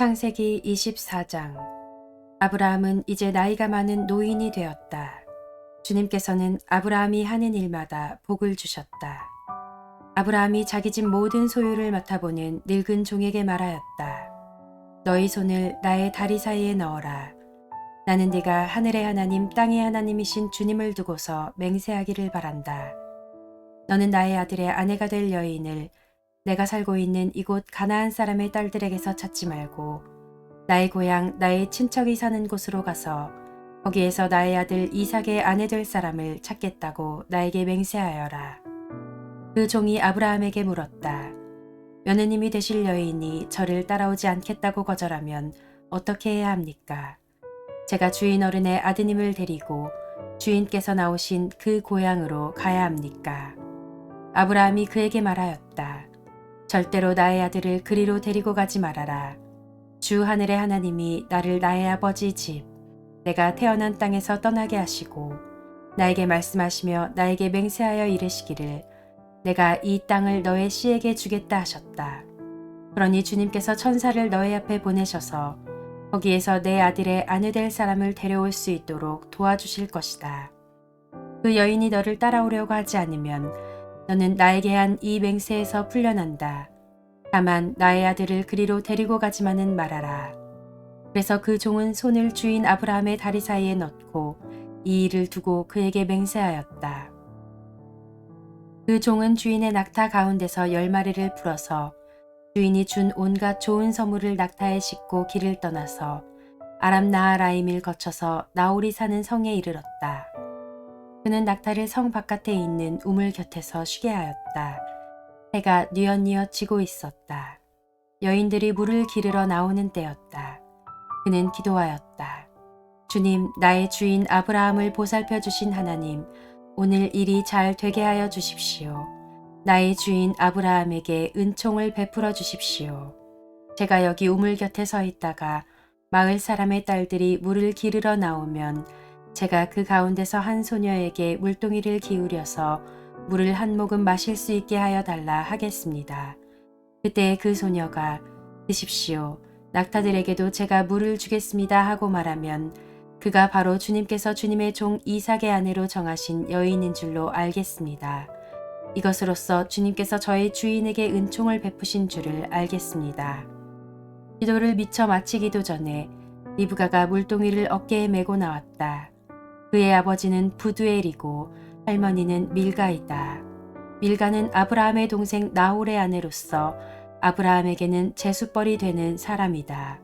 창세기 24장. 아브라함은 이제 나이가 많은 노인이 되었다. 주님께서는 아브라함이 하는 일마다 복을 주셨다. 아브라함이 자기 집 모든 소유를 맡아보는 늙은 종에게 말하였다. 너희 손을 나의 다리 사이에 넣어라. 나는 네가 하늘의 하나님 땅의 하나님이신 주님을 두고서 맹세하기를 바란다. 너는 나의 아들의 아내가 될 여인을 내가 살고 있는 이곳 가나안 사람의 딸들에게서 찾지 말고 나의 고향 나의 친척이 사는 곳으로 가서 거기에서 나의 아들 이삭의 아내 될 사람을 찾겠다고 나에게 맹세하여라. 그 종이 아브라함에게 물었다. 며느님이 되실 여인이 저를 따라오지 않겠다고 거절하면 어떻게 해야 합니까? 제가 주인 어른의 아드님을 데리고 주인께서 나오신 그 고향으로 가야 합니까? 아브라함이 그에게 말하였다. 절대로 나의 아들을 그리로 데리고 가지 말아라. 주 하늘의 하나님이 나를 나의 아버지 집, 내가 태어난 땅에서 떠나게 하시고 나에게 말씀하시며 나에게 맹세하여 이르시기를 내가 이 땅을 너의 씨에게 주겠다 하셨다. 그러니 주님께서 천사를 너의 앞에 보내셔서 거기에서 내 아들의 아내 될 사람을 데려올 수 있도록 도와주실 것이다. 그 여인이 너를 따라오려고 하지 않으면 너는 나에게 한 이 맹세에서 풀려난다. 다만 나의 아들을 그리로 데리고 가지만은 말아라. 그래서 그 종은 손을 주인 아브라함의 다리 사이에 넣고 이 일을 두고 그에게 맹세하였다. 그 종은 주인의 낙타 가운데서 10마리를 풀어서 주인이 준 온갖 좋은 선물을 낙타에 싣고 길을 떠나서 아람 나하라임을 거쳐서 나홀이 사는 성에 이르렀다. 그는 낙타를 성 바깥에 있는 우물 곁에서 쉬게 하였다. 해가 뉘엿뉘엿 지고 있었다. 여인들이 물을 기르러 나오는 때였다. 그는 기도하였다. 주님, 나의 주인 아브라함을 보살펴 주신 하나님, 오늘 일이 잘 되게 하여 주십시오. 나의 주인 아브라함에게 은총을 베풀어 주십시오. 제가 여기 우물 곁에 서 있다가 마을 사람의 딸들이 물을 기르러 나오면 제가 그 가운데서 한 소녀에게 물동이를 기울여서 물을 한 모금 마실 수 있게 하여 달라 하겠습니다. 그때 그 소녀가 드십시오. 낙타들에게도 제가 물을 주겠습니다 하고 말하면 그가 바로 주님께서 주님의 종 이삭의 아내로 정하신 여인인 줄로 알겠습니다. 이것으로써 주님께서 저의 주인에게 은총을 베푸신 줄을 알겠습니다. 기도를 미처 마치기도 전에 리브가가 물동이를 어깨에 메고 나왔다. 그의 아버지는 부두엘이고 할머니는 밀가이다. 밀가는 아브라함의 동생 나홀의 아내로서 아브라함에게는 제수벌이 되는 사람이다.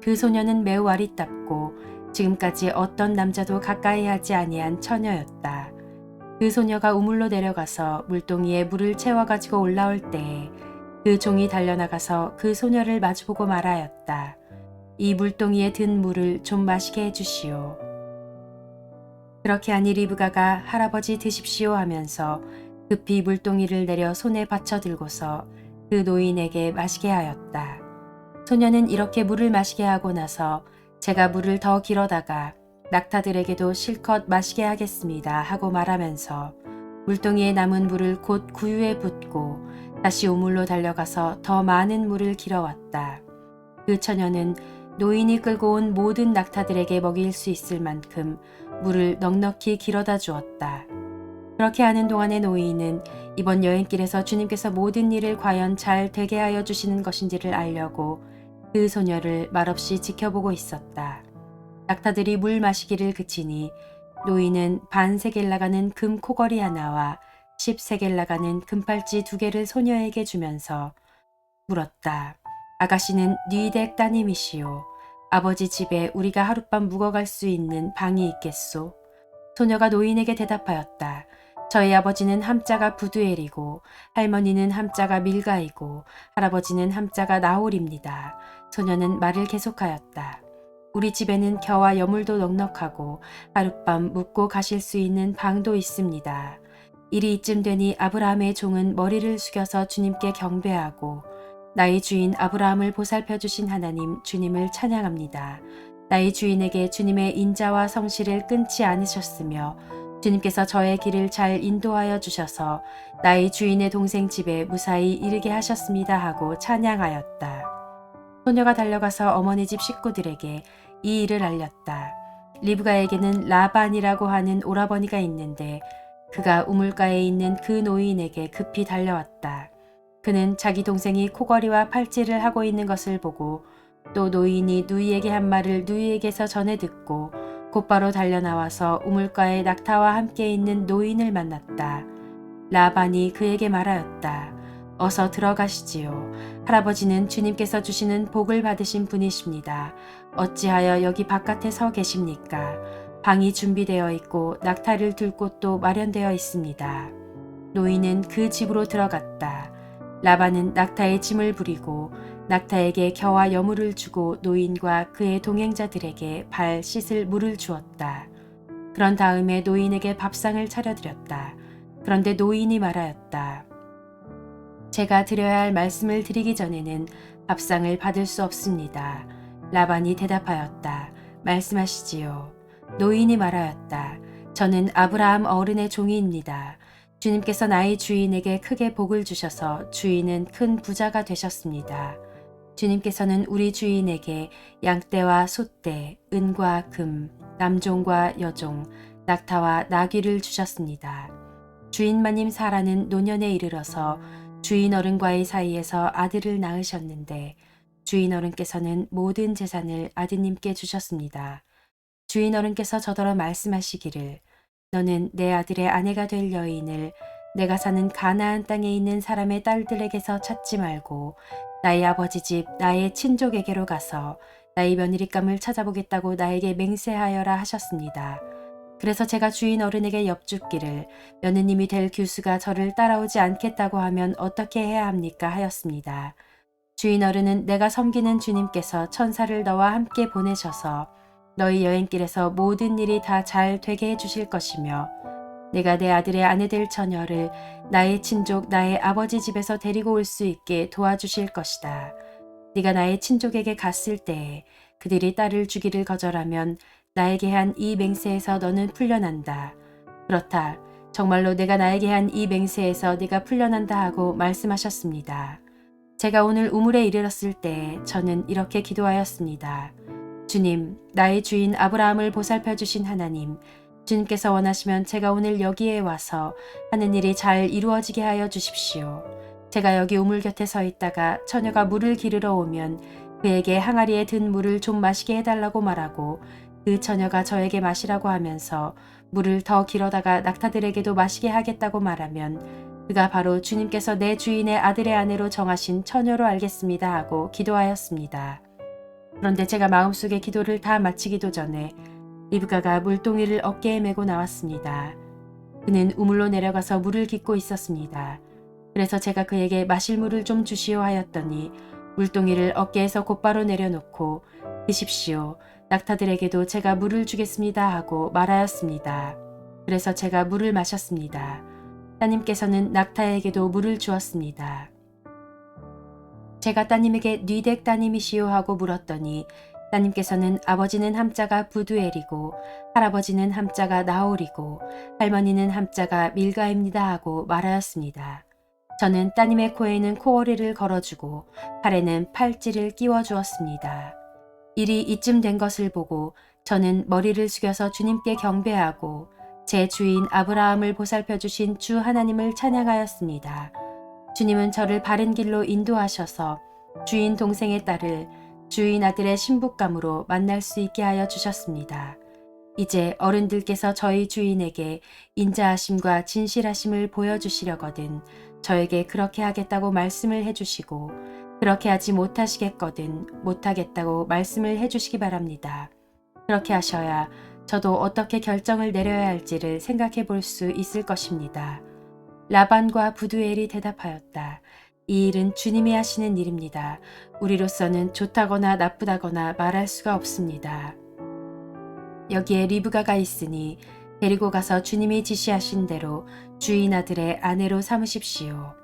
그 소녀는 매우 아리답고 지금까지 어떤 남자도 가까이 하지 아니한 처녀였다. 그 소녀가 우물로 내려가서 물동이에 물을 채워가지고 올라올 때에 그 종이 달려나가서 그 소녀를 마주보고 말하였다. 이 물동이에 든 물을 좀 마시게 해주시오. 그렇게 하니 리브가가 할아버지 드십시오 하면서 급히 물동이를 내려 손에 받쳐 들고서 그 노인에게 마시게 하였다. 소녀는 이렇게 물을 마시게 하고 나서 제가 물을 더 길어다가 낙타들에게도 실컷 마시게 하겠습니다 하고 말하면서 물동이에 남은 물을 곧 구유에 붓고 다시 우물로 달려가서 더 많은 물을 길어왔다. 그 처녀는 노인이 끌고 온 모든 낙타들에게 먹일 수 있을 만큼 물을 넉넉히 길어다 주었다. 그렇게 하는 동안의 노인은 이번 여행길에서 주님께서 모든 일을 과연 잘 되게 하여 주시는 것인지를 알려고 그 소녀를 말없이 지켜보고 있었다. 낙타들이 물 마시기를 그치니 노인은 반세겔 나가는 금 코걸이 하나와 10세겔 나가는 금팔찌 2개를 소녀에게 주면서 물었다. 아가씨는 네 댁 따님이시오. 아버지 집에 우리가 하룻밤 묵어갈 수 있는 방이 있겠소? 소녀가 노인에게 대답하였다. 저희 아버지는 함자가 부두엘이고 할머니는 함자가 밀가이고 할아버지는 함자가 나홀입니다. 소녀는 말을 계속하였다. 우리 집에는 겨와 여물도 넉넉하고 하룻밤 묵고 가실 수 있는 방도 있습니다. 일이 이쯤 되니 아브라함의 종은 머리를 숙여서 주님께 경배하고 나의 주인 아브라함을 보살펴 주신 하나님 주님을 찬양합니다. 나의 주인에게 주님의 인자와 성실을 끊지 않으셨으며 주님께서 저의 길을 잘 인도하여 주셔서 나의 주인의 동생 집에 무사히 이르게 하셨습니다 하고 찬양하였다. 소녀가 달려가서 어머니 집 식구들에게 이 일을 알렸다. 리브가에게는 라반이라고 하는 오라버니가 있는데 그가 우물가에 있는 그 노인에게 급히 달려왔다. 그는 자기 동생이 코걸이와 팔찌를 하고 있는 것을 보고 또 노인이 누이에게 한 말을 누이에게서 전해 듣고 곧바로 달려나와서 우물가에 낙타와 함께 있는 노인을 만났다. 라반이 그에게 말하였다. 어서 들어가시지요. 할아버지는 주님께서 주시는 복을 받으신 분이십니다. 어찌하여 여기 바깥에 서 계십니까? 방이 준비되어 있고 낙타를 둘 곳도 마련되어 있습니다. 노인은 그 집으로 들어갔다. 라반은 낙타의 짐을 부리고 낙타에게 겨와 여물을 주고 노인과 그의 동행자들에게 발 씻을 물을 주었다. 그런 다음에 노인에게 밥상을 차려드렸다. 그런데 노인이 말하였다. 제가 드려야 할 말씀을 드리기 전에는 밥상을 받을 수 없습니다. 라반이 대답하였다. 말씀하시지요. 노인이 말하였다. 저는 아브라함 어른의 종이입니다. 주님께서 나의 주인에게 크게 복을 주셔서 주인은 큰 부자가 되셨습니다. 주님께서는 우리 주인에게 양떼와 소떼, 은과 금, 남종과 여종, 낙타와 나귀를 주셨습니다. 주인마님 사라는 노년에 이르러서 주인 어른과의 사이에서 아들을 낳으셨는데 주인 어른께서는 모든 재산을 아드님께 주셨습니다. 주인 어른께서 저더러 말씀하시기를 너는 내 아들의 아내가 될 여인을 내가 사는 가나안 땅에 있는 사람의 딸들에게서 찾지 말고 나의 아버지 집 나의 친족에게로 가서 나의 며느리감을 찾아보겠다고 나에게 맹세하여라 하셨습니다. 그래서 제가 주인 어른에게 엽죽기를 며느님이 될 규수가 저를 따라오지 않겠다고 하면 어떻게 해야 합니까 하였습니다. 주인 어른은 내가 섬기는 주님께서 천사를 너와 함께 보내셔서 너희 여행길에서 모든 일이 다 잘 되게 해주실 것이며 내가 내 아들의 아내 될 처녀를 나의 친족 나의 아버지 집에서 데리고 올 수 있게 도와주실 것이다. 네가 나의 친족에게 갔을 때에 그들이 딸을 주기를 거절하면 나에게 한 이 맹세에서 너는 풀려난다. 그렇다. 정말로 내가 나에게 한 이 맹세에서 네가 풀려난다 하고 말씀하셨습니다. 제가 오늘 우물에 이르렀을 때 저는 이렇게 기도하였습니다. 주님, 나의 주인 아브라함을 보살펴 주신 하나님, 주님께서 원하시면 제가 오늘 여기에 와서 하는 일이 잘 이루어지게 하여 주십시오. 제가 여기 우물 곁에 서 있다가 처녀가 물을 기르러 오면 그에게 항아리에 든 물을 좀 마시게 해달라고 말하고 그 처녀가 저에게 마시라고 하면서 물을 더 길어다가 낙타들에게도 마시게 하겠다고 말하면 그가 바로 주님께서 내 주인의 아들의 아내로 정하신 처녀로 알겠습니다 하고 기도하였습니다. 그런데 제가 마음속에 기도를 다 마치기도 전에 리브가가 물동이를 어깨에 메고 나왔습니다. 그는 우물로 내려가서 물을 깃고 있었습니다. 그래서 제가 그에게 마실 물을 좀 주시오 하였더니 물동이를 어깨에서 곧바로 내려놓고 드십시오. 낙타들에게도 제가 물을 주겠습니다 하고 말하였습니다. 그래서 제가 물을 마셨습니다. 따님께서는 낙타에게도 물을 주었습니다. 제가 따님에게 뉘덱 따님이시오 하고 물었더니 따님께서는 아버지는 함자가 부두엘이고 할아버지는 함자가 나홀이고 할머니는 함자가 밀가입니다 하고 말하였습니다. 저는 따님의 코에는 코걸이를 걸어주고 팔에는 팔찌를 끼워주었습니다. 일이 이쯤 된 것을 보고 저는 머리를 숙여서 주님께 경배하고 제 주인 아브라함을 보살펴 주신 주 하나님을 찬양하였습니다. 주님은 저를 바른 길로 인도하셔서 주인 동생의 딸을 주인 아들의 신부감으로 만날 수 있게 하여 주셨습니다. 이제 어른들께서 저희 주인에게 인자하심과 진실하심을 보여주시려거든 저에게 그렇게 하겠다고 말씀을 해주시고 그렇게 하지 못하시겠거든 못하겠다고 말씀을 해주시기 바랍니다. 그렇게 하셔야 저도 어떻게 결정을 내려야 할지를 생각해 볼 수 있을 것입니다. 라반과 부두엘이 대답하였다. 이 일은 주님이 하시는 일입니다. 우리로서는 좋다거나 나쁘다거나 말할 수가 없습니다. 여기에 리브가가 있으니 데리고 가서 주님이 지시하신 대로 주인 아들의 아내로 삼으십시오.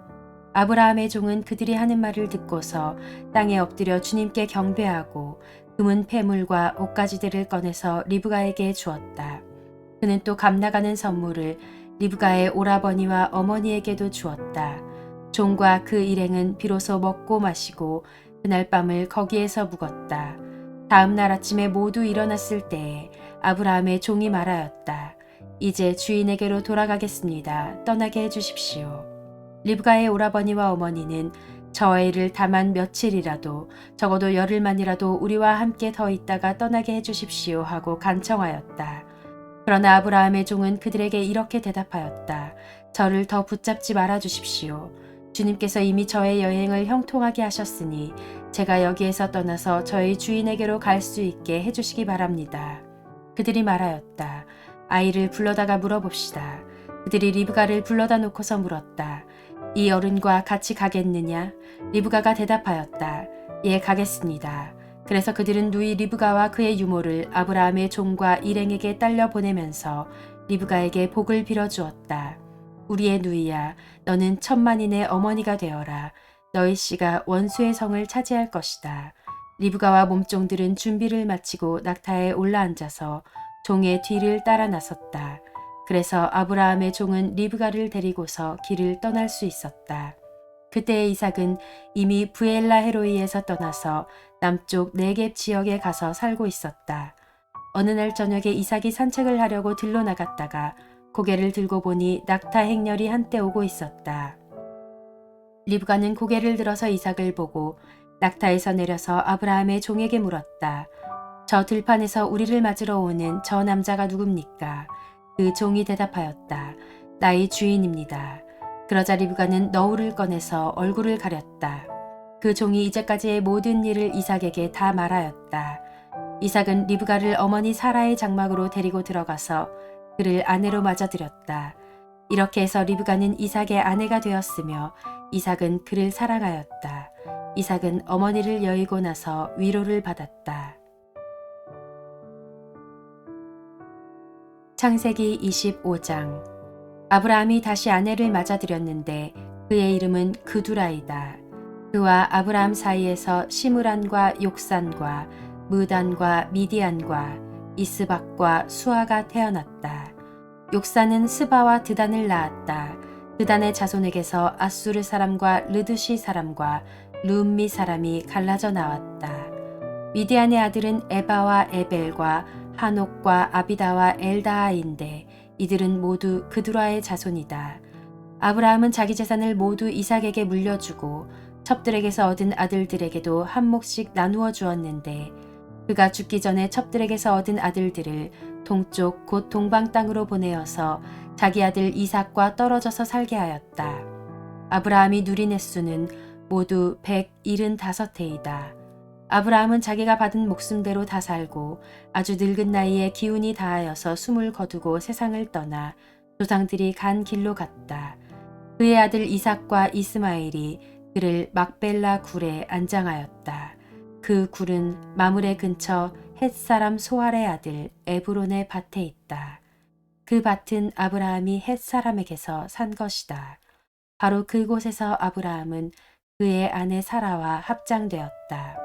아브라함의 종은 그들이 하는 말을 듣고서 땅에 엎드려 주님께 경배하고 금은 폐물과 옷가지들을 꺼내서 리브가에게 주었다. 그는 또 값나가는 선물을 리브가의 오라버니와 어머니에게도 주었다. 종과 그 일행은 비로소 먹고 마시고 그날 밤을 거기에서 묵었다. 다음 날 아침에 모두 일어났을 때에 아브라함의 종이 말하였다. 이제 주인에게로 돌아가겠습니다. 떠나게 해주십시오. 리브가의 오라버니와 어머니는 저 애를 다만 며칠이라도 적어도 열흘만이라도 우리와 함께 더 있다가 떠나게 해주십시오 하고 간청하였다. 그러나 아브라함의 종은 그들에게 이렇게 대답하였다. 저를 더 붙잡지 말아 주십시오. 주님께서 이미 저의 여행을 형통하게 하셨으니 제가 여기에서 떠나서 저희 주인에게로 갈 수 있게 해주시기 바랍니다. 그들이 말하였다. 아이를 불러다가 물어봅시다. 그들이 리브가를 불러다 놓고서 물었다. 이 어른과 같이 가겠느냐? 리브가가 대답하였다. 예, 가겠습니다. 그래서 그들은 누이 리브가와 그의 유모를 아브라함의 종과 일행에게 딸려 보내면서 리브가에게 복을 빌어주었다. 우리의 누이야, 너는 천만인의 어머니가 되어라. 너희 씨가 원수의 성을 차지할 것이다. 리브가와 몸종들은 준비를 마치고 낙타에 올라앉아서 종의 뒤를 따라 나섰다. 그래서 아브라함의 종은 리브가를 데리고서 길을 떠날 수 있었다. 그때 이삭은 이미 부엘라 헤로이에서 떠나서 남쪽 네겝 지역에 가서 살고 있었다. 어느 날 저녁에 이삭이 산책을 하려고 들로 나갔다가 고개를 들고 보니 낙타 행렬이 한때 오고 있었다. 리브가는 고개를 들어서 이삭을 보고 낙타에서 내려서 아브라함의 종에게 물었다. 저 들판에서 우리를 맞으러 오는 저 남자가 누굽니까? 그 종이 대답하였다. 나의 주인입니다. 그러자 리브가는 너울을 꺼내서 얼굴을 가렸다. 그 종이 이제까지의 모든 일을 이삭에게 다 말하였다. 이삭은 리브가를 어머니 사라의 장막으로 데리고 들어가서 그를 아내로 맞아들였다. 이렇게 해서 리브가는 이삭의 아내가 되었으며 이삭은 그를 사랑하였다. 이삭은 어머니를 여의고 나서 위로를 받았다. 창세기 25장. 아브라함이 다시 아내를 맞아들였는데 그의 이름은 그두라이다. 그와 아브라함 사이에서 시므란과 욕산과 무단과 미디안과 이스박과 수아가 태어났다. 욕산은 스바와 드단을 낳았다. 드단의 자손에게서 아수르 사람과 르드시 사람과 룸미 사람이 갈라져 나왔다. 미디안의 아들은 에바와 에벨과 하녹과 아비다와 엘다하인데 이들은 모두 그두라의 자손이다. 아브라함은 자기 재산을 모두 이삭에게 물려주고 첩들에게서 얻은 아들들에게도 한 몫씩 나누어 주었는데 그가 죽기 전에 첩들에게서 얻은 아들들을 동쪽 곧 동방 땅으로 보내어서 자기 아들 이삭과 떨어져서 살게 하였다. 아브라함이 누린 횟수는 모두 175해이다. 아브라함은 자기가 받은 목숨대로 다 살고 아주 늙은 나이에 기운이 다하여서 숨을 거두고 세상을 떠나 조상들이 간 길로 갔다. 그의 아들 이삭과 이스마엘이 그를 막벨라 굴에 안장하였다. 그 굴은 마므레 근처 헷사람 소알의 아들 에브론의 밭에 있다. 그 밭은 아브라함이 헷사람에게서 산 것이다. 바로 그곳에서 아브라함은 그의 아내 사라와 합장되었다.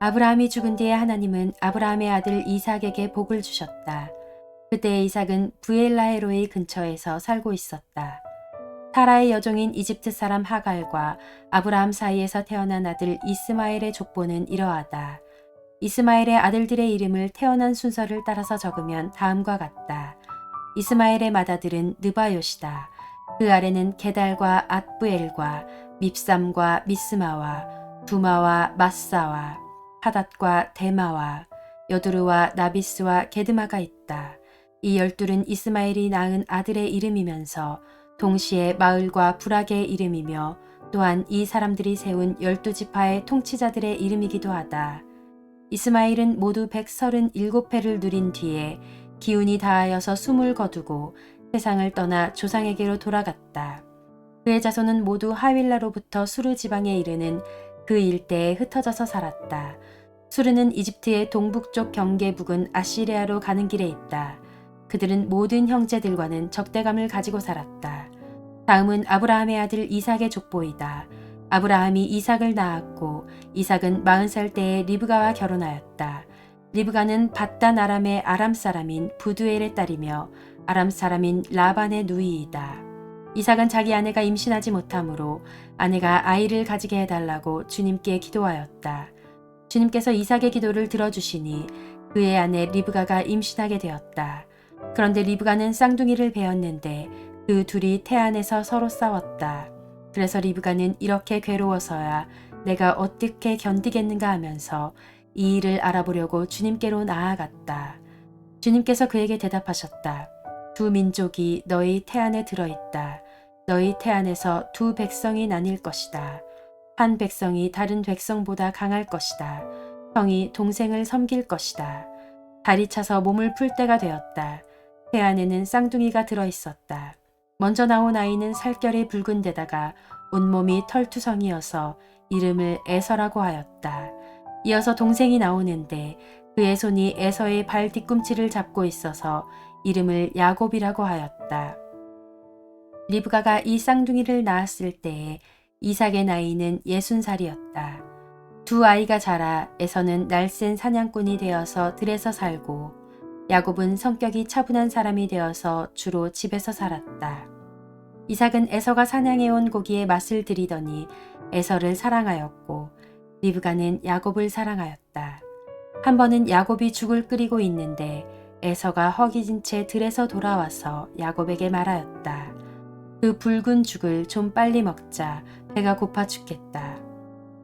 아브라함이 죽은 뒤에 하나님은 아브라함의 아들 이삭에게 복을 주셨다. 그때 이삭은 부엘라헤로이 근처에서 살고 있었다. 사라의 여종인 이집트 사람 하갈과 아브라함 사이에서 태어난 아들 이스마엘의 족보는 이러하다. 이스마엘의 아들들의 이름을 태어난 순서를 따라서 적으면 다음과 같다. 이스마엘의 맏아들은 느바요시다. 그 아래는 게달과 앗부엘과 밉삼과 미스마와 두마와 마사와 하닷과 데마와 여두르와 나비스와 게드마가 있다. 이 12는 이스마엘이 낳은 아들의 이름이면서 동시에 마을과 부락의 이름이며 또한 이 사람들이 세운 12지파의 통치자들의 이름이기도 하다. 이스마엘은 모두 137해를 누린 뒤에 기운이 다하여서 숨을 거두고 세상을 떠나 조상에게로 돌아갔다. 그의 자손은 모두 하윌라로부터 수르 지방에 이르는 그 일대에 흩어져서 살았다. 수르는 이집트의 동북쪽 경계 부근 아시리아로 가는 길에 있다. 그들은 모든 형제들과는 적대감을 가지고 살았다. 다음은 아브라함의 아들 이삭의 족보이다. 아브라함이 이삭을 낳았고 이삭은 40살 때에 리브가와 결혼하였다. 리브가는 밧단 아람의 아람 사람인 부두엘의 딸이며 아람 사람인 라반의 누이이다. 이삭은 자기 아내가 임신하지 못하므로 아내가 아이를 가지게 해달라고 주님께 기도하였다. 주님께서 이삭의 기도를 들어주시니 그의 아내 리브가가 임신하게 되었다. 그런데 리브가는 쌍둥이를 베었는데 그 둘이 태안에서 서로 싸웠다. 그래서 리브가는 이렇게 괴로워서야 내가 어떻게 견디겠는가 하면서 이 일을 알아보려고 주님께로 나아갔다. 주님께서 그에게 대답하셨다. 두 민족이 너희 태안에 들어있다. 너희 태안에서 두 백성이 나뉠 것이다. 한 백성이 다른 백성보다 강할 것이다. 형이 동생을 섬길 것이다. 달이 차서 몸을 풀 때가 되었다. 태안에는 쌍둥이가 들어있었다. 먼저 나온 아이는 살결이 붉은 데다가 온몸이 털투성이어서 이름을 에서라고 하였다. 이어서 동생이 나오는데 그의 손이 에서의 발 뒤꿈치를 잡고 있어서 이름을 야곱이라고 하였다. 리브가가 이 쌍둥이를 낳았을 때에 이삭의 나이는 60살이었다. 두 아이가 자라 에서는 날쌘 사냥꾼이 되어서 들에서 살고 야곱은 성격이 차분한 사람이 되어서 주로 집에서 살았다. 이삭은 에서가 사냥해온 고기에 맛을 들이더니 에서를 사랑하였고 리브가는 야곱을 사랑하였다. 한 번은 야곱이 죽을 끓이고 있는데 에서가 허기진 채 들에서 돌아와서 야곱에게 말하였다. 그 붉은 죽을 좀 빨리 먹자. 배가 고파 죽겠다.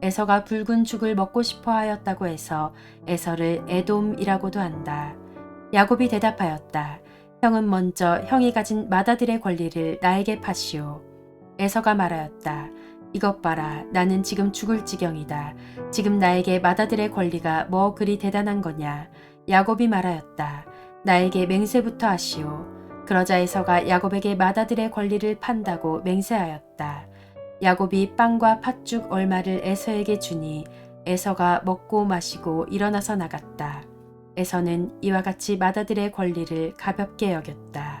에서가 붉은 죽을 먹고 싶어 하였다고 해서 에서를 에돔이라고도 한다. 야곱이 대답하였다. 형은 먼저 형이 가진 맏아들의 권리를 나에게 파시오. 에서가 말하였다. 이것 봐라. 나는 지금 죽을 지경이다. 지금 나에게 맏아들의 권리가 뭐 그리 대단한 거냐. 야곱이 말하였다. 나에게 맹세부터 하시오. 그러자 에서가 야곱에게 맏아들의 권리를 판다고 맹세하였다. 야곱이 빵과 팥죽 얼마를 에서에게 주니 에서가 먹고 마시고 일어나서 나갔다. 에서는 이와 같이 맏아들의 권리를 가볍게 여겼다.